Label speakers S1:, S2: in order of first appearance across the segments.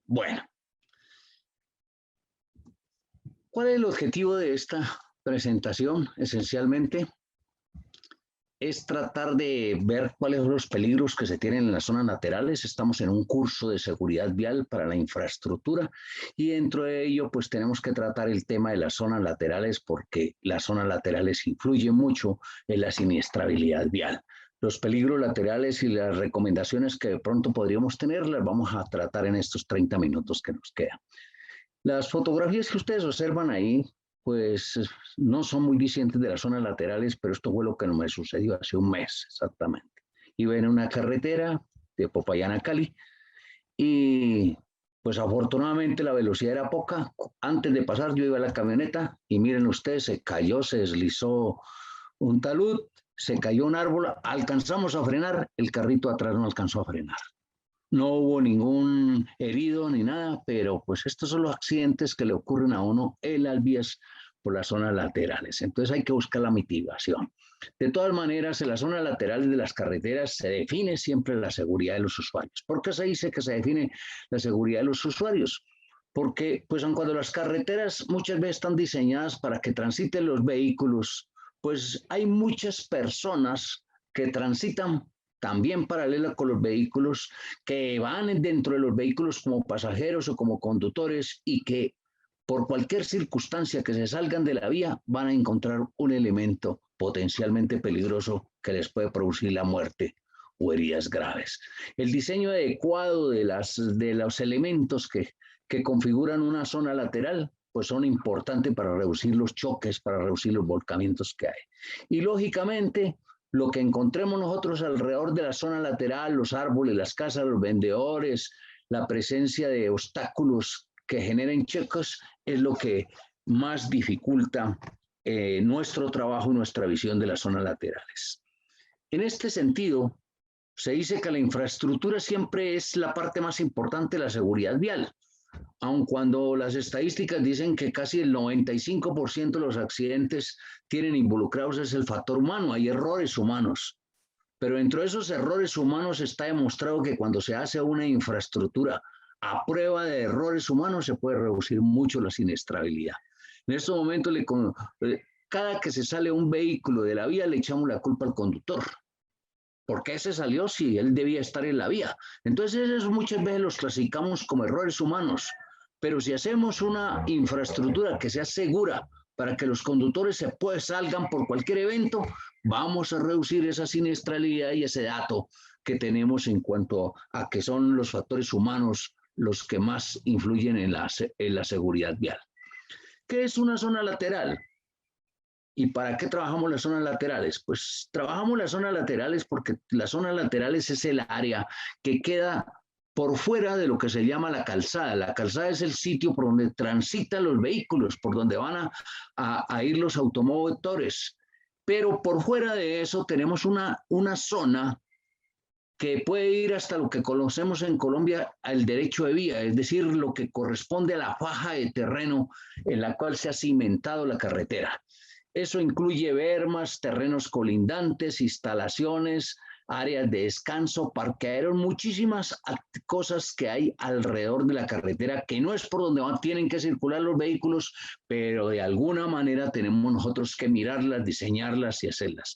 S1: Bueno, ¿cuál es el objetivo de esta presentación? Esencialmente es tratar de ver cuáles son los peligros que se tienen en las zonas laterales. Estamos en un curso de seguridad vial para la infraestructura y dentro de ello pues tenemos que tratar el tema de las zonas laterales porque las zonas laterales influyen mucho en la siniestrabilidad vial. Los peligros laterales y las recomendaciones que de pronto podríamos tener las vamos a tratar en estos 30 minutos que nos quedan. Las fotografías que ustedes observan ahí, pues no son muy discientes de las zonas laterales, pero esto fue lo que me sucedió hace un mes exactamente. Iba en una carretera de Popayán a Cali y pues afortunadamente la velocidad era poca. Antes de pasar yo iba a la camioneta y miren ustedes, se cayó, se deslizó un talud, se cayó un árbol, alcanzamos a frenar, el carrito atrás no alcanzó a frenar. No hubo ningún herido ni nada, pero pues estos son los accidentes que le ocurren a uno en las vías por las zonas laterales. Entonces hay que buscar la mitigación. De todas maneras, en las zonas laterales de las carreteras se define siempre la seguridad de los usuarios. ¿Por qué se dice que se define la seguridad de los usuarios? Porque pues aun cuando las carreteras muchas veces están diseñadas para que transiten los vehículos, pues hay muchas personas que transitan también paralela con los vehículos, que van dentro de los vehículos como pasajeros o como conductores y que por cualquier circunstancia que se salgan de la vía van a encontrar un elemento potencialmente peligroso que les puede producir la muerte o heridas graves. El diseño adecuado de los elementos que configuran una zona lateral pues son importantes para reducir los choques, para reducir los volcamientos que hay. Y lógicamente, lo que encontremos nosotros alrededor de la zona lateral, los árboles, las casas, los vendedores, la presencia de obstáculos que generen checos, es lo que más dificulta nuestro trabajo y nuestra visión de las zonas laterales. En este sentido, se dice que la infraestructura siempre es la parte más importante de la seguridad vial, aun cuando las estadísticas dicen que casi el 95% de los accidentes tienen involucrados es el factor humano, hay errores humanos. Pero dentro de esos errores humanos está demostrado que cuando se hace una infraestructura a prueba de errores humanos se puede reducir mucho la siniestrabilidad. En estos momentos, cada que se sale un vehículo de la vía le echamos la culpa al conductor. ¿Por qué se salió si él debía estar en la vía? Entonces, eso muchas veces los clasificamos como errores humanos. Pero si hacemos una infraestructura que sea segura para que los conductores salgan por cualquier evento, vamos a reducir esa siniestralidad y ese dato que tenemos en cuanto a que son los factores humanos los que más influyen en la seguridad vial. ¿Qué es una zona lateral? ¿Y para qué trabajamos las zonas laterales? Pues trabajamos las zonas laterales porque las zonas laterales es el área que queda por fuera de lo que se llama la calzada. La calzada es el sitio por donde transitan los vehículos, por donde van a ir los automotores. Pero por fuera de eso tenemos una zona que puede ir hasta lo que conocemos en Colombia al derecho de vía, es decir, lo que corresponde a la faja de terreno en la cual se ha cimentado la carretera. Eso incluye bermas, terrenos colindantes, instalaciones, áreas de descanso, parqueaderos, muchísimas cosas que hay alrededor de la carretera, que no es por donde tienen que circular los vehículos, pero de alguna manera tenemos nosotros que mirarlas, diseñarlas y hacerlas.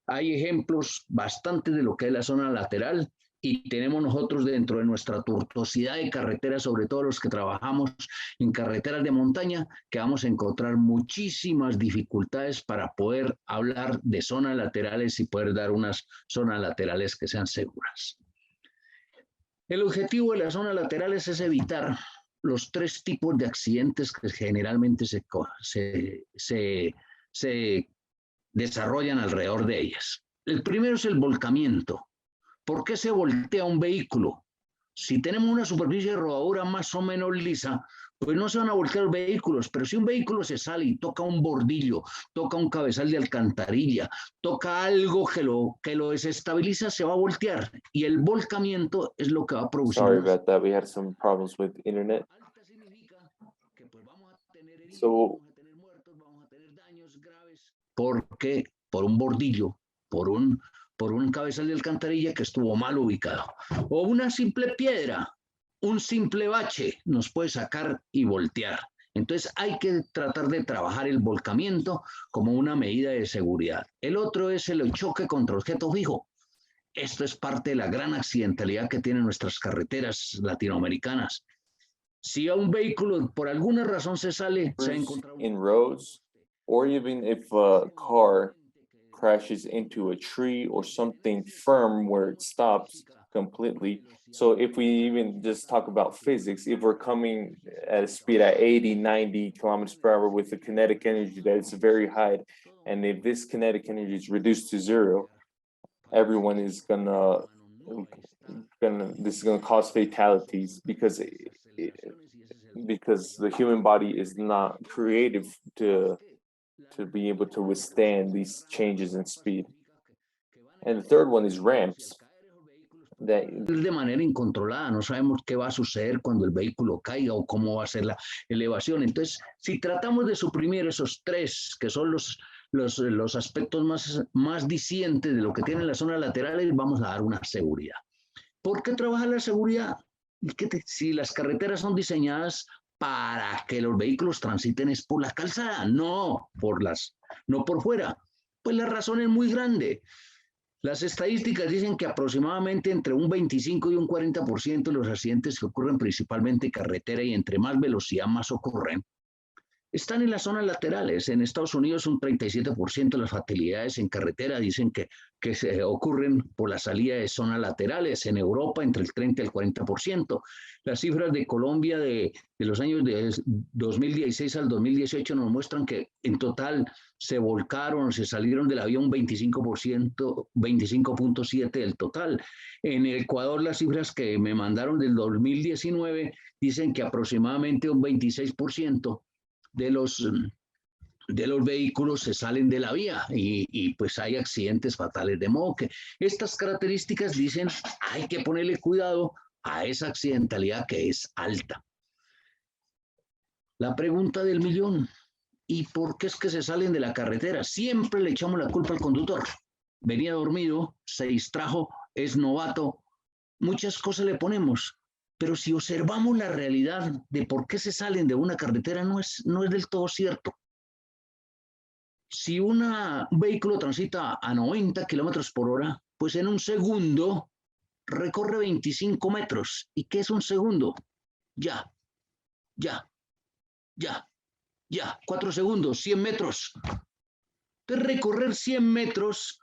S1: Hay ejemplos bastantes de lo que es la zona lateral y tenemos nosotros dentro de nuestra tortuosidad de carreteras, sobre todo los que trabajamos en carreteras de montaña, que vamos a encontrar muchísimas dificultades para poder hablar de zonas laterales y poder dar unas zonas laterales que sean seguras. El objetivo de las zonas laterales es evitar los tres tipos de accidentes que generalmente se desarrollan alrededor de ellas. El primero es el volcamiento. ¿Por qué se voltea un vehículo? Si tenemos una superficie de rodadura más o menos lisa, pues no se van a voltear los vehículos, pero si un vehículo se sale y toca un bordillo, toca un cabezal de alcantarilla, toca algo que lo desestabiliza, se va a voltear. Y el volcamiento es lo que va a producir.
S2: Sorry about that. We had some problems with internet.
S1: Alta significa que pues vamos a tener heridos,
S2: So
S1: vamos a tener muertos, vamos a tener daños graves. Porque por un bordillo, por un cabezal de alcantarilla que estuvo mal ubicado. O una simple piedra un simple bache nos puede sacar y voltear. Entonces hay que tratar de trabajar el volcamiento como una medida de seguridad. El otro es el choque contra objeto fijo. Esto es parte de la gran accidentalidad que tienen nuestras carreteras latinoamericanas. Si a un vehículo por alguna razón se sale, se ha encontrado
S2: in roads, or even if a car crashes into a tree or something firm where it stops completely. So if we even just talk about physics, if we're coming at a speed at 80, 90 kilometers per hour with a kinetic energy that is very high, and if this kinetic energy is reduced to zero, everyone is this is gonna cause fatalities because the human body is not creative to be able to withstand these changes in speed. And the third one is ramps. That
S1: de manera incontrolada, no sabemos qué va a suceder cuando el vehículo caiga o cómo va a ser la elevación. Entonces, si tratamos de suprimir esos tres, que son los aspectos más dicientes de lo que tienen las zonas laterales, vamos a dar una seguridad. ¿Por qué trabaja la seguridad? Si las carreteras son diseñadas para que los vehículos transiten es por la calzada, no por fuera. Pues la razón es muy grande. Las estadísticas dicen que aproximadamente entre un 25 y un 40% de los accidentes que ocurren principalmente en carretera y entre más velocidad más ocurren, están en las zonas laterales. En Estados Unidos un 37% de las fatalidades en carretera dicen que se ocurren por la salida de zonas laterales. En Europa entre el 30 y el 40%. Las cifras de Colombia de los años de 2016 al 2018 nos muestran que en total se volcaron, se salieron de la vía un 25%, 25.7% del total. En Ecuador las cifras que me mandaron del 2019 dicen que aproximadamente un 26% de los vehículos se salen de la vía y pues hay accidentes fatales. De modo que estas características dicen hay que ponerle cuidado a esa accidentalidad que es alta. La pregunta del millón, ¿y por qué es que se salen de la carretera? Siempre le echamos la culpa al conductor. Venía dormido, se distrajo, es novato, muchas cosas le ponemos. Pero si observamos la realidad de por qué se salen de una carretera, no es del todo cierto. Si un vehículo transita a 90 kilómetros por hora, pues en un segundo recorre 25 metros. ¿Y qué es un segundo? Ya. 4 segundos, 100 metros. De recorrer 100 metros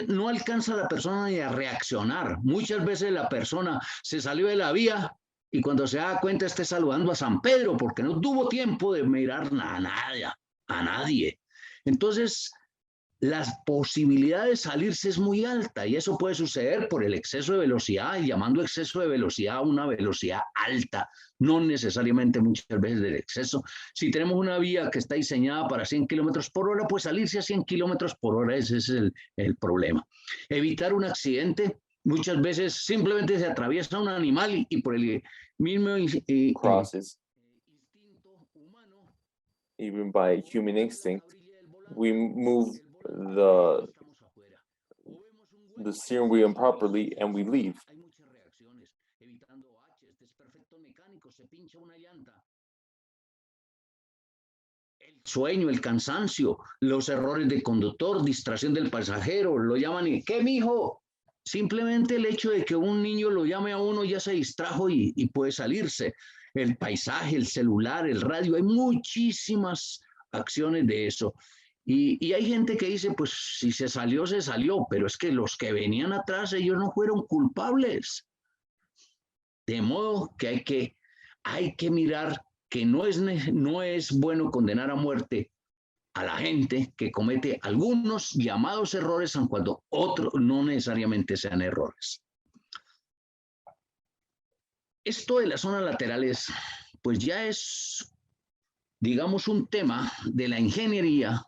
S1: no alcanza la persona ni a reaccionar. Muchas veces la persona se salió de la vía y cuando se da cuenta esté saludando a San Pedro porque no tuvo tiempo de mirar a nadie. Entonces, la posibilidad de salirse es muy alta y eso puede suceder por el exceso de velocidad, y llamando exceso de velocidad a una velocidad alta, no necesariamente muchas veces del exceso. Si tenemos una vía que está diseñada para 100 kilómetros por hora, pues salirse a 100 kilómetros por hora, ese es el problema. Evitar un accidente, muchas veces simplemente se atraviesa un animal y por el mismo
S2: crosses, even by human instinct, we move the steering wheel improperly and we leave.
S1: Hay muchas reacciones, evitando baches, desperfectos mecánicos, se pincha una llanta. El sueño, el cansancio, los errores de conductor, distracción del pasajero, lo llaman y ¿qué, mijo? Simplemente el hecho de que un niño lo llame a uno ya se distrajo y puede salirse. El paisaje, el celular, el radio, hay muchísimas acciones de eso. Y hay gente que dice, pues si se salió, se salió, pero es que los que venían atrás, ellos no fueron culpables. De modo que hay que mirar que no es bueno condenar a muerte a la gente que comete algunos llamados errores, aun cuando otros no necesariamente sean errores. Esto de las zonas laterales, pues ya es, digamos, un tema de la ingeniería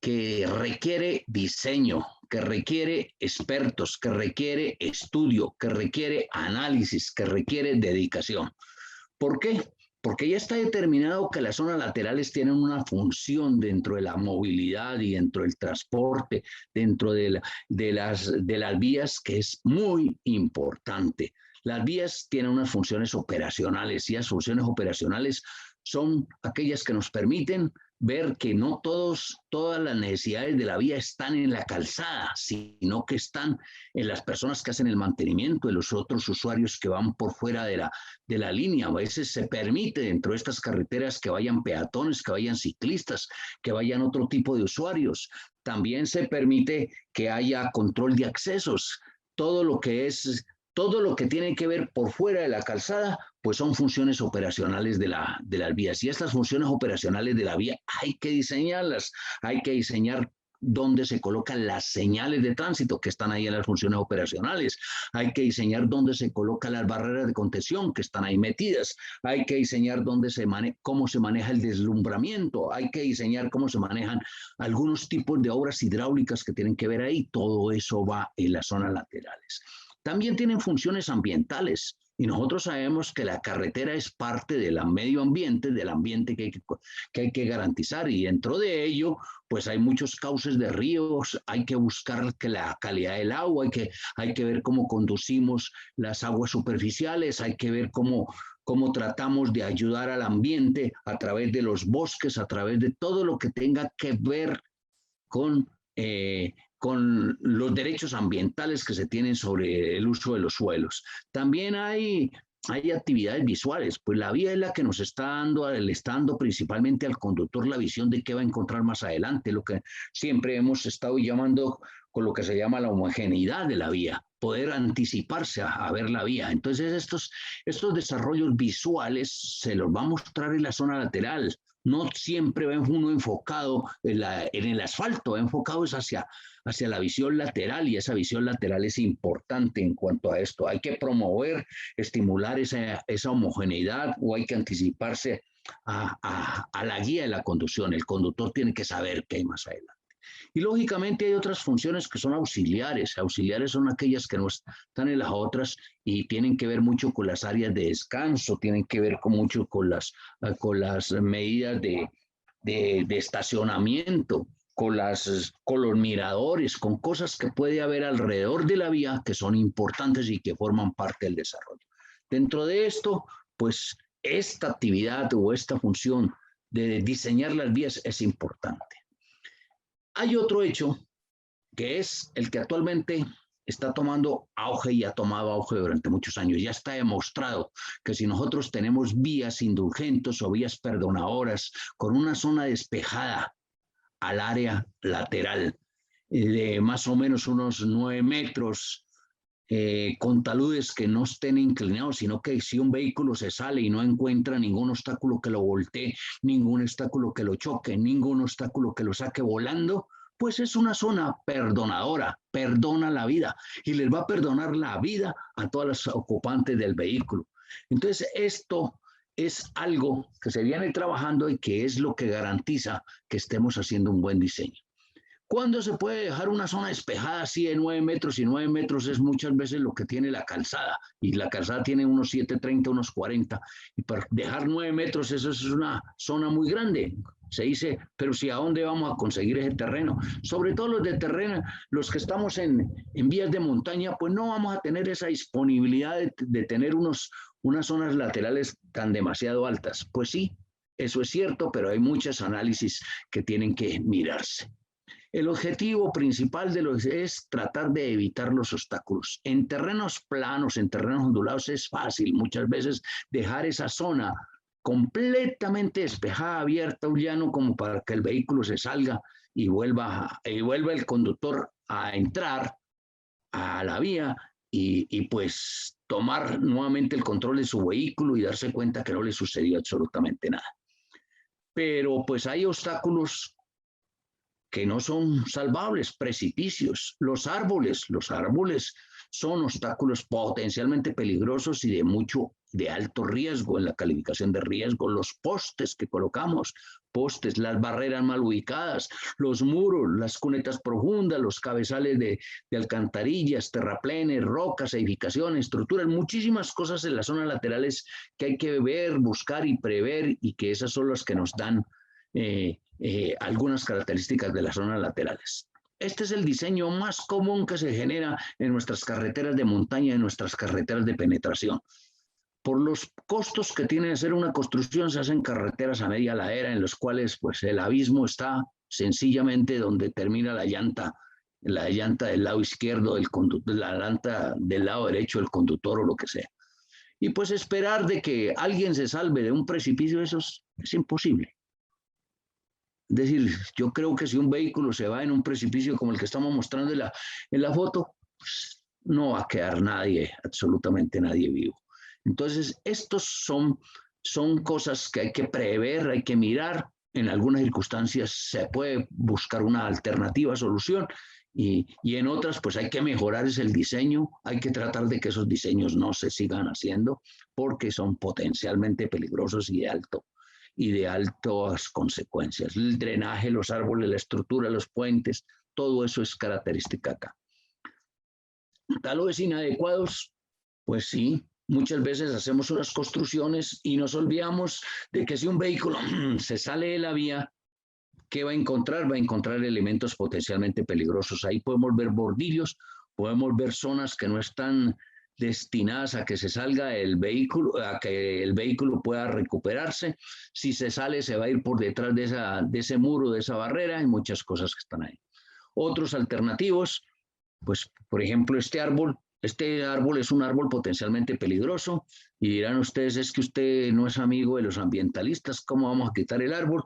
S1: que requiere diseño, que requiere expertos, que requiere estudio, que requiere análisis, que requiere dedicación. ¿Por qué? Porque ya está determinado que las zonas laterales tienen una función dentro de la movilidad y dentro del transporte, dentro de las vías, que es muy importante. Las vías tienen unas funciones operacionales y las funciones operacionales son aquellas que nos permiten ver que no todas las necesidades de la vía están en la calzada, sino que están en las personas que hacen el mantenimiento, de los otros usuarios que van por fuera de la línea. A veces se permite dentro de estas carreteras que vayan peatones, que vayan ciclistas, que vayan otro tipo de usuarios. También se permite que haya control de accesos. Todo lo que tiene que ver por fuera de la calzada, pues son funciones operacionales de las vías. Y estas funciones operacionales de la vía hay que diseñarlas, hay que diseñar dónde se colocan las señales de tránsito que están ahí en las funciones operacionales. Hay que diseñar dónde se colocan las barreras de contención que están ahí metidas. Hay que diseñar cómo se maneja el deslumbramiento. Hay que diseñar cómo se manejan algunos tipos de obras hidráulicas que tienen que ver ahí. Todo eso va en las zonas laterales. También tienen funciones ambientales. Y nosotros sabemos que la carretera es parte del medio ambiente, del ambiente que hay que garantizar. Y dentro de ello, pues hay muchos cauces de ríos, hay que buscar que la calidad del agua, hay que ver cómo conducimos las aguas superficiales, hay que ver cómo tratamos de ayudar al ambiente a través de los bosques, a través de todo lo que tenga que ver con los derechos ambientales que se tienen sobre el uso de los suelos. También hay actividades visuales, pues la vía es la que nos está dando principalmente al conductor la visión de qué va a encontrar más adelante, lo que siempre hemos estado llamando con lo que se llama la homogeneidad de la vía, poder anticiparse a ver la vía. Entonces estos desarrollos visuales se los va a mostrar en la zona lateral. No siempre va uno enfocado en el asfalto, va enfocado es hacia la visión lateral, y esa visión lateral es importante en cuanto a esto. Hay que promover, estimular esa homogeneidad, o hay que anticiparse a la guía de la conducción. El conductor tiene que saber qué hay más adelante. Y lógicamente hay otras funciones que son auxiliares. Auxiliares son aquellas que no están en las otras y tienen que ver mucho con las áreas de descanso, tienen que ver mucho con las medidas de estacionamiento, con los miradores, con cosas que puede haber alrededor de la vía que son importantes y que forman parte del desarrollo. Dentro de esto, pues esta actividad o esta función de diseñar las vías es importante. Hay otro hecho que es el que actualmente está tomando auge y ha tomado auge durante muchos años. Ya está demostrado que si nosotros tenemos vías indulgentes o vías perdonadoras con una zona despejada al área lateral de más o menos unos 9 metros, con taludes que no estén inclinados, sino que si un vehículo se sale y no encuentra ningún obstáculo que lo voltee, ningún obstáculo que lo choque, ningún obstáculo que lo saque volando, pues es una zona perdonadora, perdona la vida y les va a perdonar la vida a todas las ocupantes del vehículo. Entonces, esto es algo que se viene trabajando y que es lo que garantiza que estemos haciendo un buen diseño. ¿Cuándo se puede dejar una zona despejada así de 9 metros? Y 9 metros es muchas veces lo que tiene la calzada. Y la calzada tiene unos 7,30, unos 40. Y para dejar 9 metros, eso es una zona muy grande. Se dice, pero si a dónde vamos a conseguir ese terreno. Sobre todo los de terreno, los que estamos en vías de montaña, pues no vamos a tener esa disponibilidad de tener unas zonas laterales tan demasiado altas. Pues sí, eso es cierto, pero hay muchos análisis que tienen que mirarse. El objetivo principal es tratar de evitar los obstáculos. En terrenos planos, en terrenos ondulados es fácil muchas veces dejar esa zona completamente despejada, abierta, un llano, como para que el vehículo se salga y vuelva el conductor a entrar a la vía y pues tomar nuevamente el control de su vehículo y darse cuenta que no le sucedió absolutamente nada. Pero pues hay obstáculos que no son salvables, precipicios. Los árboles son obstáculos potencialmente peligrosos y de alto riesgo en la calificación de riesgo. Los postes que colocamos, las barreras mal ubicadas, los muros, las cunetas profundas, los cabezales de alcantarillas, terraplenes, rocas, edificaciones, estructuras, muchísimas cosas en las zonas laterales que hay que ver, buscar y prever, y que esas son las que nos dan algunas características de las zonas laterales. Este es el diseño más común que se genera en nuestras carreteras de montaña, en nuestras carreteras de penetración. Por los costos que tiene hacer una construcción, se hacen carreteras a media ladera en los cuales pues, el abismo está sencillamente donde termina la llanta del lado izquierdo del conductor, la llanta del lado derecho del conductor o lo que sea. Y pues esperar de que alguien se salve de un precipicio, eso es imposible. Es decir, yo creo que si un vehículo se va en un precipicio como el que estamos mostrando en la foto, pues no va a quedar nadie, absolutamente nadie vivo. Entonces, estos son cosas que hay que prever, hay que mirar. En algunas circunstancias se puede buscar una alternativa solución y en otras pues hay que mejorar el diseño, hay que tratar de que esos diseños no se sigan haciendo porque son potencialmente peligrosos y de altas consecuencias. El drenaje, los árboles, la estructura, los puentes, todo eso es característica acá. Taludes inadecuados, pues sí, muchas veces hacemos unas construcciones y nos olvidamos de que si un vehículo se sale de la vía, ¿qué va a encontrar? Va a encontrar elementos potencialmente peligrosos. Ahí podemos ver bordillos, podemos ver zonas que no están destinadas a que se salga el vehículo, a que el vehículo pueda recuperarse. Si se sale, se va a ir por detrás de ese muro, de esa barrera, hay muchas cosas que están ahí. Otros alternativos, pues, por ejemplo, este árbol es un árbol potencialmente peligroso y dirán ustedes, es que usted no es amigo de los ambientalistas, ¿cómo vamos a quitar el árbol?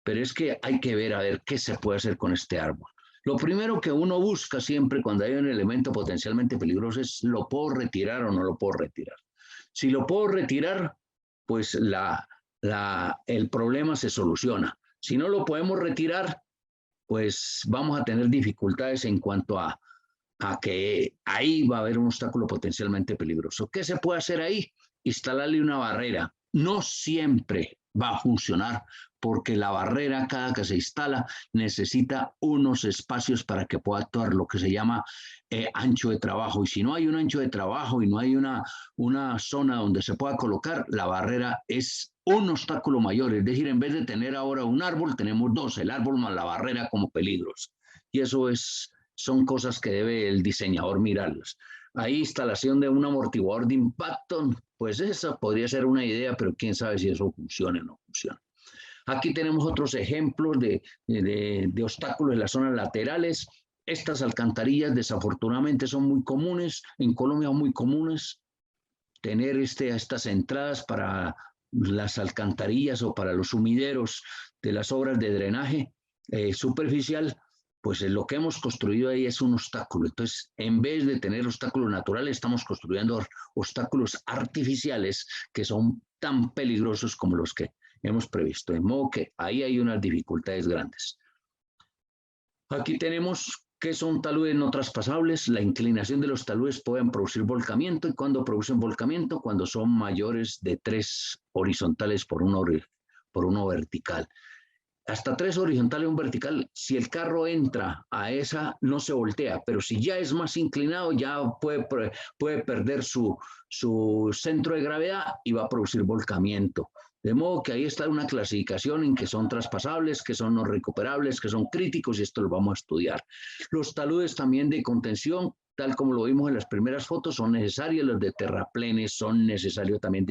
S1: Pero es que hay que ver a ver qué se puede hacer con este árbol. Lo primero que uno busca siempre cuando hay un elemento potencialmente peligroso es, ¿lo puedo retirar o no lo puedo retirar? Si lo puedo retirar, pues el problema se soluciona. Si no lo podemos retirar, pues vamos a tener dificultades en cuanto a que ahí va a haber un obstáculo potencialmente peligroso. ¿Qué se puede hacer ahí? Instalarle una barrera. No siempre va a funcionar porque la barrera, cada que se instala, necesita unos espacios para que pueda actuar, lo que se llama ancho de trabajo. Y si no hay un ancho de trabajo y no hay una zona donde se pueda colocar, la barrera es un obstáculo mayor. Es decir, en vez de tener ahora un árbol, tenemos dos, el árbol más la barrera como peligros. Y eso son cosas que debe el diseñador mirarlas. Hay instalación de un amortiguador de impacto, pues esa podría ser una idea, pero quién sabe si eso funciona o no funciona. Aquí tenemos otros ejemplos de obstáculos en las zonas laterales. Estas alcantarillas desafortunadamente son muy comunes, en Colombia son muy comunes, tener estas entradas para las alcantarillas o para los sumideros de las obras de drenaje superficial, pues lo que hemos construido ahí es un obstáculo. Entonces, en vez de tener obstáculos naturales, estamos construyendo obstáculos artificiales que son tan peligrosos como los que hemos previsto. De modo que ahí hay unas dificultades grandes. Aquí tenemos qué son taludes no traspasables. La inclinación de los taludes pueden producir volcamiento. ¿Y cuándo producen volcamiento? Cuando son mayores de 3 horizontales por uno vertical. Hasta 3 horizontales y un vertical, si el carro entra a esa, no se voltea, pero si ya es más inclinado, ya puede perder su centro de gravedad y va a producir volcamiento. De modo que ahí está una clasificación en que son traspasables, que son no recuperables, que son críticos, y esto lo vamos a estudiar. Los taludes también de contención, tal como lo vimos en las primeras fotos, son necesarios. Los de terraplenes son necesarios también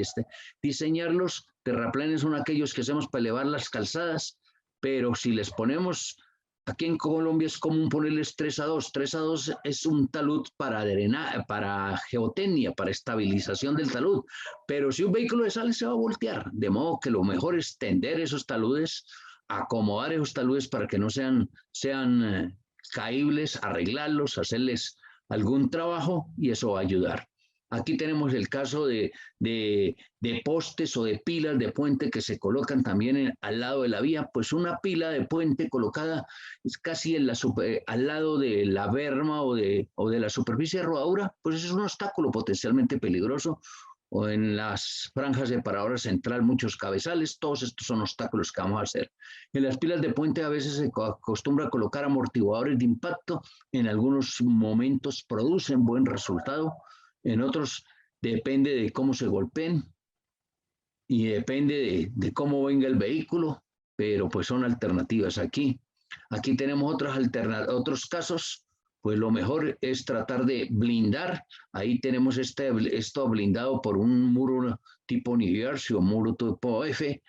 S1: diseñarlos. Terraplenes son aquellos que hacemos para elevar las calzadas, pero si les ponemos, aquí en Colombia es común ponerles 3A2. 3A2 es un talud para drenar, para geotecnia, para estabilización del talud. Pero si un vehículo sale, se va a voltear. De modo que lo mejor es tender esos taludes, acomodar esos taludes para que no sean caíbles, arreglarlos, hacerles algún trabajo y eso va a ayudar. Aquí tenemos el caso de postes o de pilas de puente que se colocan también al lado de la vía. Pues una pila de puente colocada casi al lado de la berma o de la superficie de rodadura, pues es un obstáculo potencialmente peligroso. O en las franjas de parador central, muchos cabezales, todos estos son obstáculos que vamos a hacer. En las pilas de puente a veces se acostumbra a colocar amortiguadores de impacto, en algunos momentos producen buen resultado, en otros depende de cómo se golpeen y depende de cómo venga el vehículo, pero pues son alternativas aquí. Aquí tenemos otros casos, pues lo mejor es tratar de blindar. Ahí tenemos esto blindado por un muro tipo New Jersey o muro tipo F.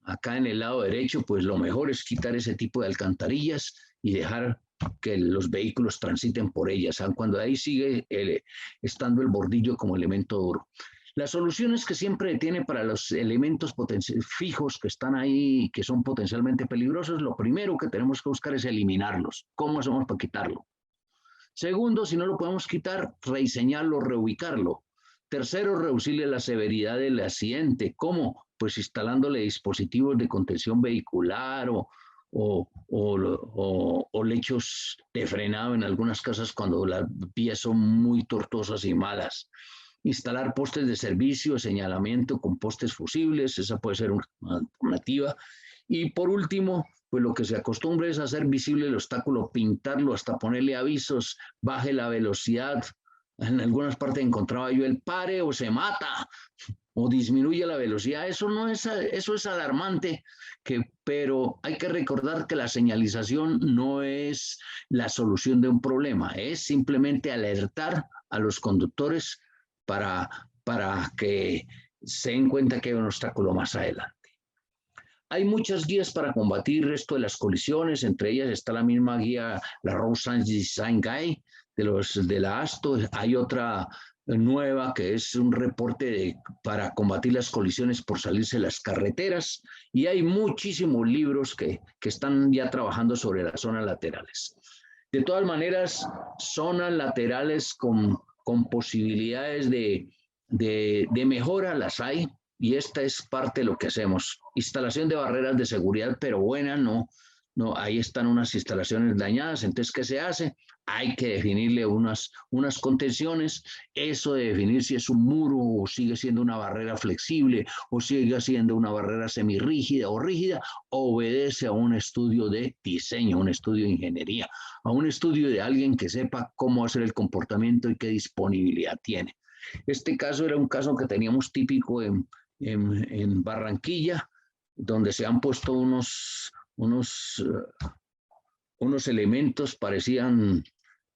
S1: Acá en el lado derecho, pues lo mejor es quitar ese tipo de alcantarillas y dejar que los vehículos transiten por ellas, cuando ahí sigue estando el bordillo como elemento duro. Las soluciones que siempre tiene para los elementos fijos que están ahí, que son potencialmente peligrosos, lo primero que tenemos que buscar es eliminarlos. ¿Cómo hacemos para quitarlo? Segundo, si no lo podemos quitar, rediseñarlo, reubicarlo. Tercero, reducirle la severidad del accidente. ¿Cómo? Pues instalándole dispositivos de contención vehicular o lechos de frenado en algunas casas cuando las vías son muy tortuosas y malas. Instalar postes de servicio, señalamiento con postes fusibles, esa puede ser una alternativa. Y por último, pues lo que se acostumbra es hacer visible el obstáculo, pintarlo, hasta ponerle avisos, baje la velocidad. En algunas partes encontraba yo el pare o se mata o disminuye la velocidad. Eso es alarmante, pero hay que recordar que la señalización no es la solución de un problema, es simplemente alertar a los conductores para que se den cuenta que hay un obstáculo más adelante. Hay muchas guías para combatir esto de las colisiones, entre ellas está la misma guía, la Road Design Guide de la ASTO. Hay otra nueva que es un reporte para combatir las colisiones por salirse de las carreteras, y hay muchísimos libros que están ya trabajando sobre las zonas laterales. De todas maneras, zonas laterales con posibilidades de mejora las hay, y esta es parte de lo que hacemos. Instalación de barreras de seguridad, pero buena, no, ahí están unas instalaciones dañadas. Entonces, ¿qué se hace? Hay que definirle unas contenciones. Eso de definir si es un muro o sigue siendo una barrera flexible o sigue siendo una barrera semirrígida o rígida, obedece a un estudio de diseño, un estudio de ingeniería, a un estudio de alguien que sepa cómo hacer el comportamiento y qué disponibilidad tiene. Este caso era un caso que teníamos típico en Barranquilla, donde se han puesto unos elementos, parecían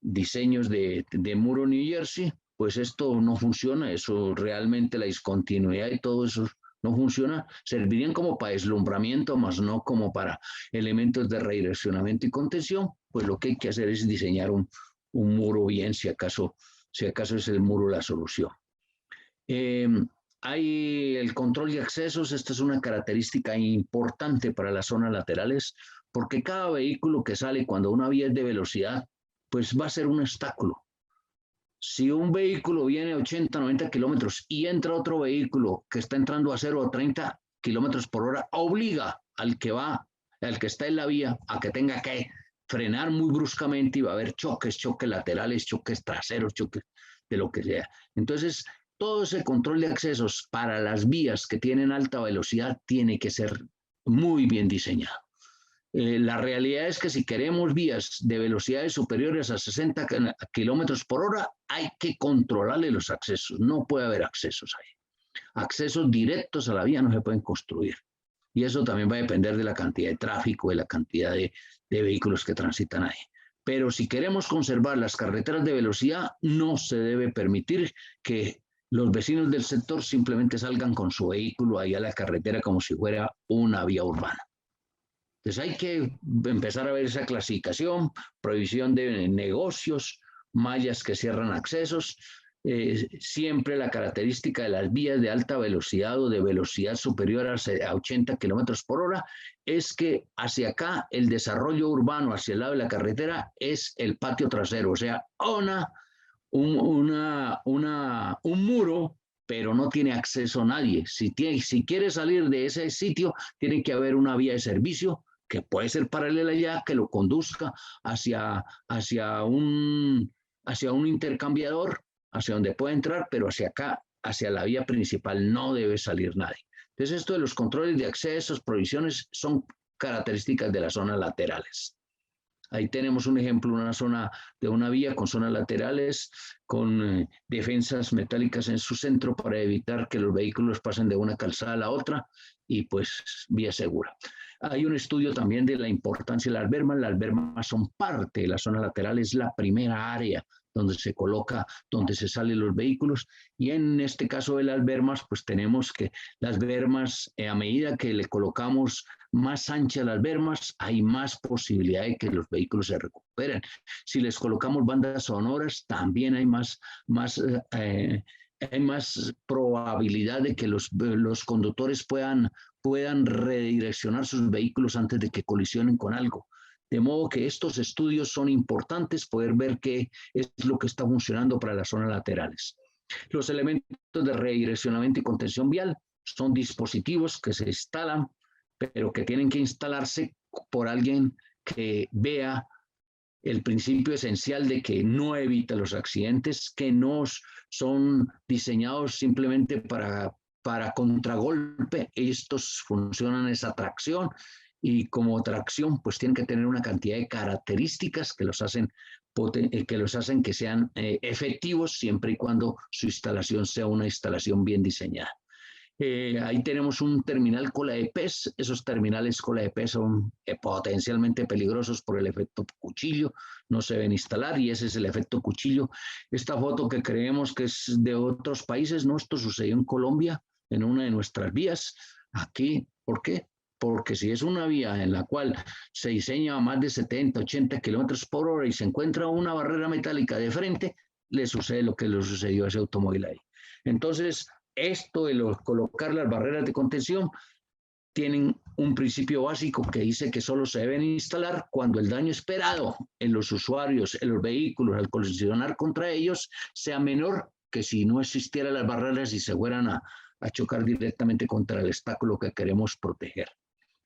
S1: diseños de muro New Jersey. Pues esto no funciona, eso realmente la discontinuidad y todo eso no funciona. Servirían como para deslumbramiento, más no como para elementos de redireccionamiento y contención. Pues lo que hay que hacer es diseñar un muro bien, si acaso es el muro la solución. Hay el control de accesos. Esta es una característica importante para las zonas laterales, porque cada vehículo que sale cuando una vía es de velocidad, pues va a ser un obstáculo. Si un vehículo viene a 80, 90 kilómetros y entra otro vehículo que está entrando a 0 o 30 kilómetros por hora, obliga al que está en la vía a que tenga que frenar muy bruscamente, y va a haber choques laterales, choques traseros, choques de lo que sea. Entonces, todo ese control de accesos para las vías que tienen alta velocidad tiene que ser muy bien diseñado. La realidad es que si queremos vías de velocidades superiores a 60 kilómetros por hora, hay que controlarle los accesos. No puede haber accesos ahí. Accesos directos a la vía no se pueden construir. Y eso también va a depender de la cantidad de tráfico, de la cantidad de vehículos que transitan ahí. Pero si queremos conservar las carreteras de velocidad, no se debe permitir que los vecinos del sector simplemente salgan con su vehículo ahí a la carretera como si fuera una vía urbana. Entonces hay que empezar a ver esa clasificación, prohibición de negocios, mallas que cierran accesos. Siempre la característica de las vías de alta velocidad o de velocidad superior a 80 kilómetros por hora es que hacia acá el desarrollo urbano hacia el lado de la carretera es el patio trasero, o sea, un muro, pero no tiene acceso a nadie. Si quiere salir de ese sitio, tiene que haber una vía de servicio que puede ser paralela ya, que lo conduzca hacia un intercambiador, hacia donde puede entrar, pero hacia acá, hacia la vía principal, no debe salir nadie. Entonces, esto de los controles de accesos, prohibiciones, son características de las zonas laterales. Ahí tenemos un ejemplo, una zona de una vía con zonas laterales, con defensas metálicas en su centro para evitar que los vehículos pasen de una calzada a la otra, y pues vía segura. Hay un estudio también de la importancia de las bermas. Las bermas son parte de la zona lateral, es la primera área donde se coloca, donde se salen los vehículos. Y en este caso de las bermas, pues tenemos que las bermas, a medida que le colocamos más anchas las bermas, hay más posibilidad de que los vehículos se recuperen. Si les colocamos bandas sonoras, también hay más probabilidad de que los conductores puedan redireccionar sus vehículos antes de que colisionen con algo. De modo que estos estudios son importantes, poder ver qué es lo que está funcionando para las zonas laterales. Los elementos de redireccionamiento y contención vial son dispositivos que se instalan, pero que tienen que instalarse por alguien que vea el principio esencial de que no evita los accidentes, que no son diseñados simplemente para contragolpe. Estos funcionan esa tracción, y como tracción pues tienen que tener una cantidad de características que los hacen que sean efectivos siempre y cuando su instalación sea una instalación bien diseñada. Ahí tenemos un terminal cola de pez. Esos terminales cola de pez son potencialmente peligrosos por el efecto cuchillo, no se deben instalar, y ese es el efecto cuchillo. Esta foto que creemos que es de otros países, no, esto sucedió en Colombia, en una de nuestras vías. Aquí, ¿por qué? Porque si es una vía en la cual se diseña a más de 70, 80 kilómetros por hora y se encuentra una barrera metálica de frente, le sucede lo que le sucedió a ese automóvil ahí. Entonces, esto de colocar las barreras de contención tienen un principio básico que dice que solo se deben instalar cuando el daño esperado en los usuarios, en los vehículos, al colisionar contra ellos, sea menor que si no existieran las barreras y se fueran a chocar directamente contra el obstáculo que queremos proteger.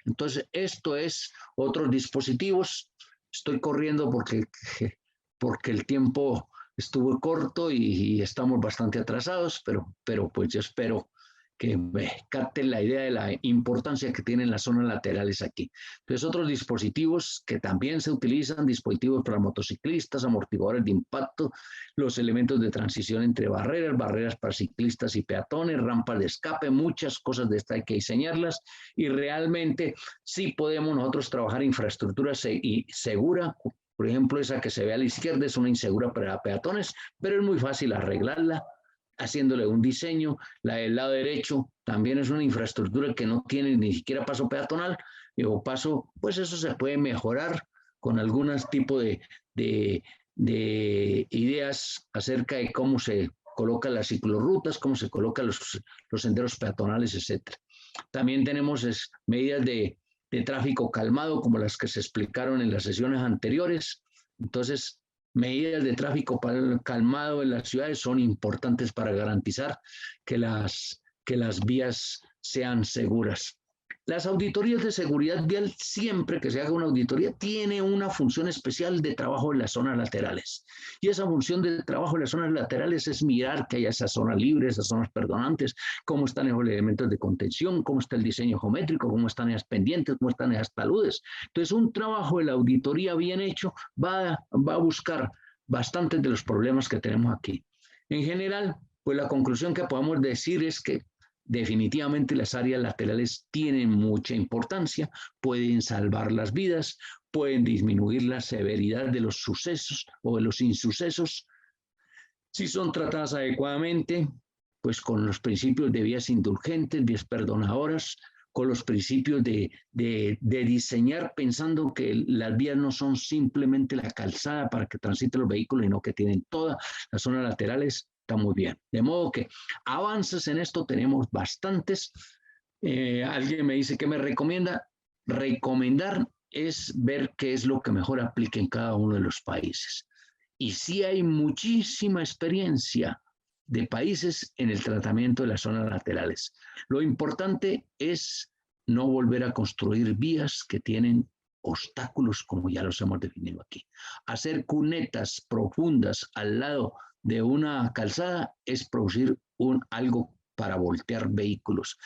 S1: Entonces, esto es otros dispositivos. Estoy corriendo porque el tiempo estuvo corto y estamos bastante atrasados, pero pues yo espero que me capten la idea de la importancia que tienen las zonas laterales aquí. Entonces, otros dispositivos que también se utilizan, dispositivos para motociclistas, amortiguadores de impacto, los elementos de transición entre barreras, barreras para ciclistas y peatones, rampas de escape, muchas cosas de estas hay que diseñarlas, y realmente sí podemos nosotros trabajar infraestructura segura. Por ejemplo, esa que se ve a la izquierda es una insegura para peatones, pero es muy fácil arreglarla haciéndole un diseño. La del lado derecho también es una infraestructura que no tiene ni siquiera paso peatonal o paso, pues eso se puede mejorar con algunos tipos de ideas acerca de cómo se colocan las ciclorrutas, cómo se colocan los senderos peatonales, etc. También tenemos medidas de tráfico calmado, como las que se explicaron en las sesiones anteriores. Entonces, medidas de tráfico calmado en las ciudades son importantes para garantizar que las vías sean seguras. Las auditorías de seguridad vial, siempre que se haga una auditoría, tiene una función especial de trabajo en las zonas laterales. Y esa función de trabajo en las zonas laterales es mirar que haya esas zonas libres, esas zonas perdonantes, cómo están esos elementos de contención, cómo está el diseño geométrico, cómo están esas pendientes, cómo están esas taludes. Entonces, un trabajo de la auditoría bien hecho va a buscar bastantes de los problemas que tenemos aquí. En general, pues la conclusión que podemos decir es que definitivamente las áreas laterales tienen mucha importancia, pueden salvar las vidas, pueden disminuir la severidad de los sucesos o de los insucesos. Si son tratadas adecuadamente, pues con los principios de vías indulgentes, vías perdonadoras, con los principios de diseñar pensando que las vías no son simplemente la calzada para que transiten los vehículos, sino que tienen todas las zonas laterales, está muy bien. De modo que avances en esto tenemos bastantes. Alguien me dice, ¿qué me recomienda? Recomendar es ver qué es lo que mejor aplica en cada uno de los países. Y sí hay muchísima experiencia de países en el tratamiento de las zonas laterales. Lo importante es no volver a construir vías que tienen obstáculos como ya los hemos definido aquí. Hacer cunetas profundas al lado de una calzada es producir algo para voltear vehículos.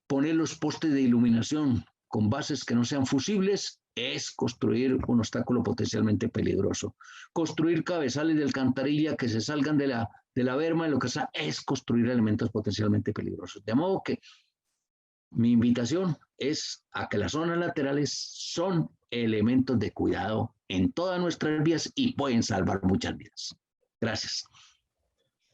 S1: Poner los postes de iluminación con bases que no sean fusibles es construir un obstáculo potencialmente peligroso. Construir cabezales de alcantarilla que se salgan de la berma, lo que sea, es construir elementos potencialmente peligrosos. De modo que Mi invitación es a que las zonas laterales son elementos de cuidado en todas nuestras vías y pueden salvar muchas vidas. Gracias.